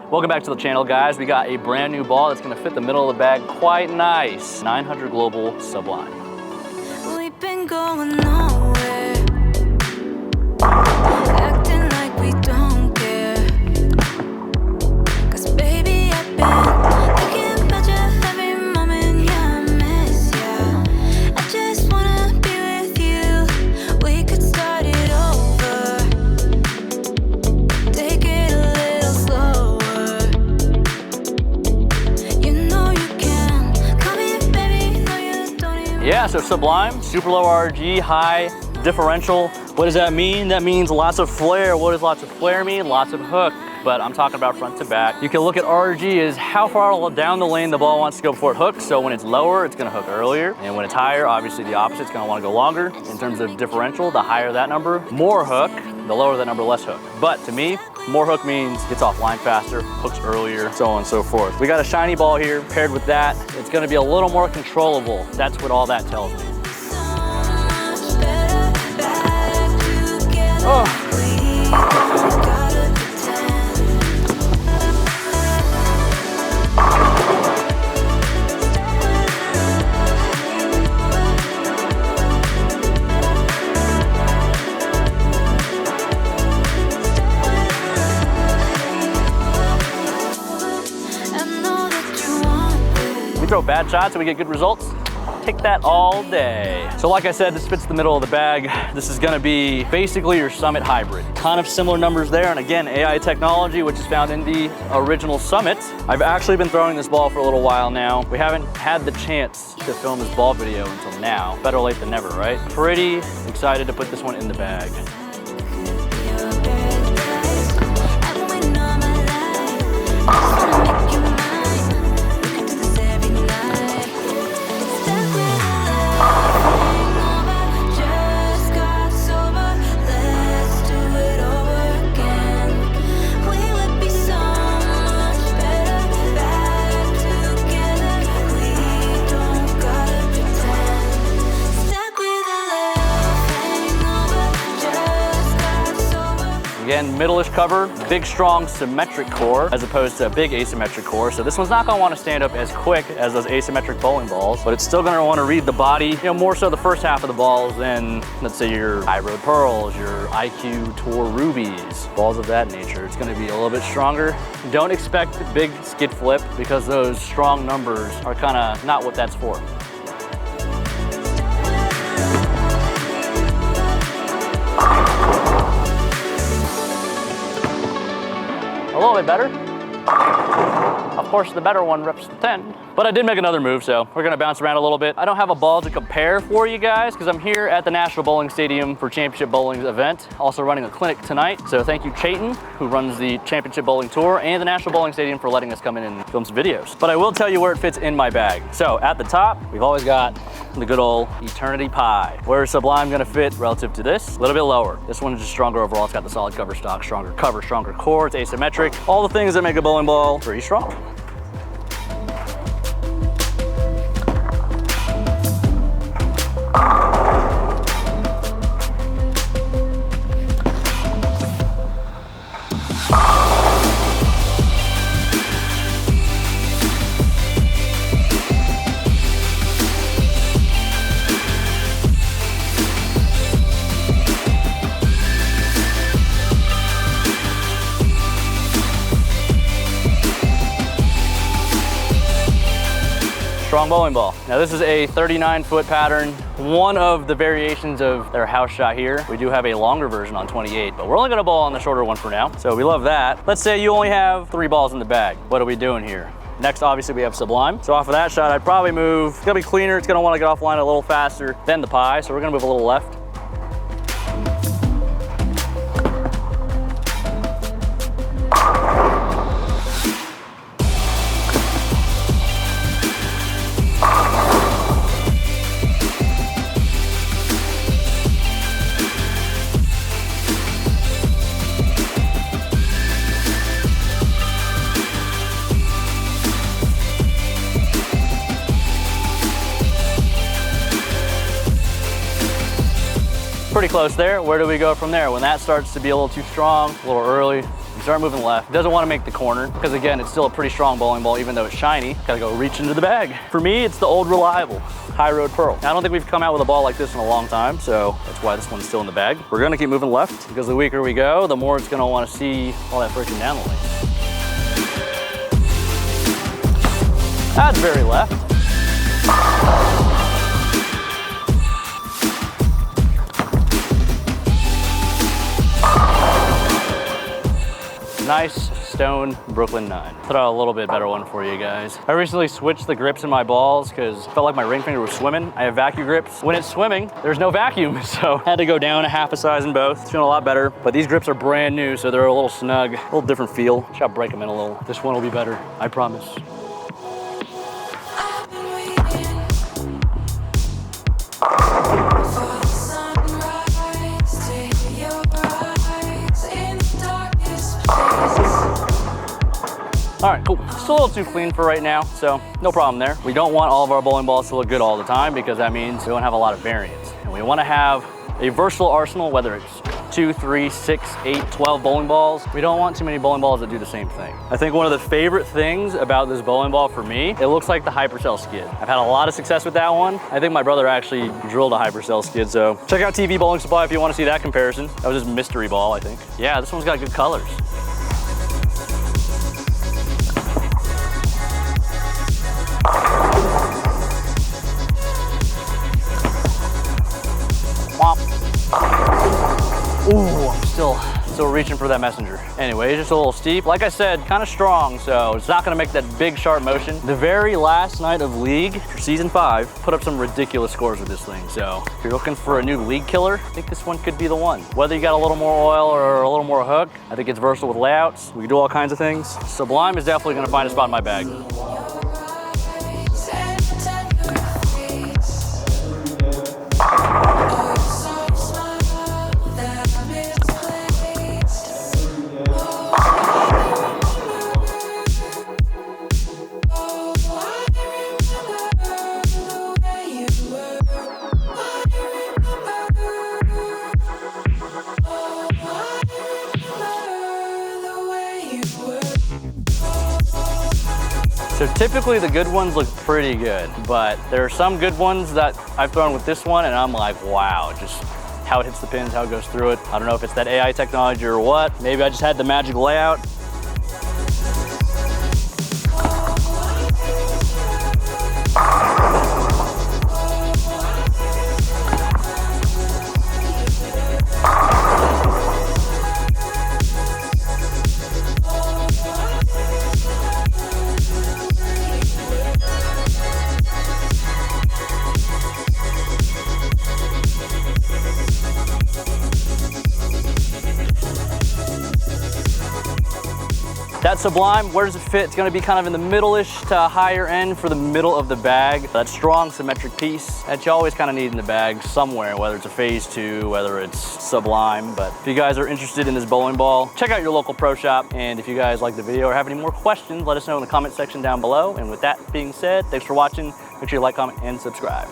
Welcome back to the channel, guys. We got a brand new ball that's gonna fit the middle of the bag quite nice. 900 Global Sublime. We've been going nowhere, acting like we don't care. 'Cause baby, I've been thinking about you every moment. Yeah, I miss you. I just wanna be with you. We could start it over. Take it a little slower. You know you can. Come here, baby. No, you don't even. Yeah, so Sublime, super low RG, high differential. What does that mean? That means lots of flare. What does lots of flare mean? Lots of hook, but I'm talking about front to back. You can look at RG as how far down the lane the ball wants to go before it hooks. So when it's lower, it's gonna hook earlier. And when it's higher, obviously the opposite, it's gonna wanna go longer. In terms of differential, the higher that number, more hook. The lower that number, less hook. But to me, more hook means gets offline faster, hooks earlier, so on and so forth. We got a shiny ball here. Paired with that, it's gonna be a little more controllable. That's what all that tells me. Oh. We throw bad shots and we get good results. Take that all day. So like I said, this fits the middle of the bag. This is gonna be basically your Summit hybrid. Kind of similar numbers there, and again, AI technology, which is found in the original Summit. I've actually been throwing this ball for a little while now. We haven't had the chance to film this ball video until now. Better late than never, right? Pretty excited to put this one in the bag. Again, middle-ish cover, big, strong, symmetric core, as opposed to a big asymmetric core. So this one's not gonna wanna stand up as quick as those asymmetric bowling balls, but it's still gonna wanna read the body, more so the first half of the balls than, let's say, your High Road Pearls, your IQ Tour Rubies, balls of that nature. It's gonna be a little bit stronger. Don't expect big skid flip, because those strong numbers are kinda not what that's for. A little bit better. Of course, the better one reps the 10. But I did make another move, so we're gonna bounce around a little bit. I don't have a ball to compare for you guys because I'm here at the National Bowling Stadium for Championship Bowling's event. Also running a clinic tonight. So thank you, Chayton, who runs the Championship Bowling Tour, and the National Bowling Stadium for letting us come in and film some videos. But I will tell you where it fits in my bag. So at the top, we've always got the good old Eternity Pie. Where is Sublime gonna fit relative to this? A little bit lower. This one is just stronger overall. It's got the solid cover stock, stronger cover, stronger core, it's asymmetric. All the things that make a bowling ball pretty strong. Strong bowling ball. Now this is a 39-foot pattern, one of the variations of their house shot here. We do have a longer version on 28, but we're only gonna bowl on the shorter one for now. So we love that. Let's say you only have 3 balls in the bag. What are we doing here? Next, obviously, we have Sublime. So off of that shot, I'd probably move, it's gonna be cleaner, it's gonna wanna get offline a little faster than the Pie, so we're gonna move a little left. Pretty close there. Where do we go from there? When that starts to be a little too strong, a little early, you start moving left. It doesn't want to make the corner because again, it's still a pretty strong bowling ball, even though it's shiny. Gotta go reach into the bag. For me, it's the old reliable High Road Pearl. I don't think we've come out with a ball like this in a long time, so that's why this one's still in the bag. We're gonna keep moving left because the weaker we go, the more it's gonna want to see all that friction down the lane. That's very left. Nice stone Brooklyn 9. Put out a little bit better one for you guys. I recently switched the grips in my balls because I felt like my ring finger was swimming. I have vacuum grips. When it's swimming, there's no vacuum, so I had to go down a half a size in both. It's feeling a lot better, but these grips are brand new, so they're a little snug, a little different feel. Should break them in a little. This one will be better, I promise. All right, cool. Still a little too clean for right now, so no problem there. We don't want all of our bowling balls to look good all the time because that means we don't have a lot of variance. And we want to have a versatile arsenal, whether it's 2, 3, 6, 8, 12 bowling balls. We don't want too many bowling balls that do the same thing. I think one of the favorite things about this bowling ball for me, it looks like the Hypercell skid. I've had a lot of success with that one. I think my brother actually drilled a Hypercell skid, so check out TV Bowling Supply if you want to see that comparison. That was his mystery ball, I think. Yeah, this one's got good colors. Ooh, I'm still reaching for that messenger. Anyway, it's just a little steep. Like I said, kind of strong, so it's not gonna make that big sharp motion. The very last night of league for season 5, put up some ridiculous scores with this thing. So if you're looking for a new league killer, I think this one could be the one. Whether you got a little more oil or a little more hook, I think it's versatile with layouts. We can do all kinds of things. Sublime is definitely gonna find a spot in my bag. So typically the good ones look pretty good, but there are some good ones that I've thrown with this one and I'm like, wow, just how it hits the pins, how it goes through it. I don't know if it's that AI technology or what. Maybe I just had the magic layout. That Sublime, where does it fit? It's gonna be kind of in the middle-ish to higher end for the middle of the bag. That strong, symmetric piece that you always kind of need in the bag somewhere, whether it's a phase 2, whether it's Sublime. But if you guys are interested in this bowling ball, check out your local pro shop. And if you guys like the video or have any more questions, let us know in the comment section down below. And with that being said, thanks for watching. Make sure you like, comment, and subscribe.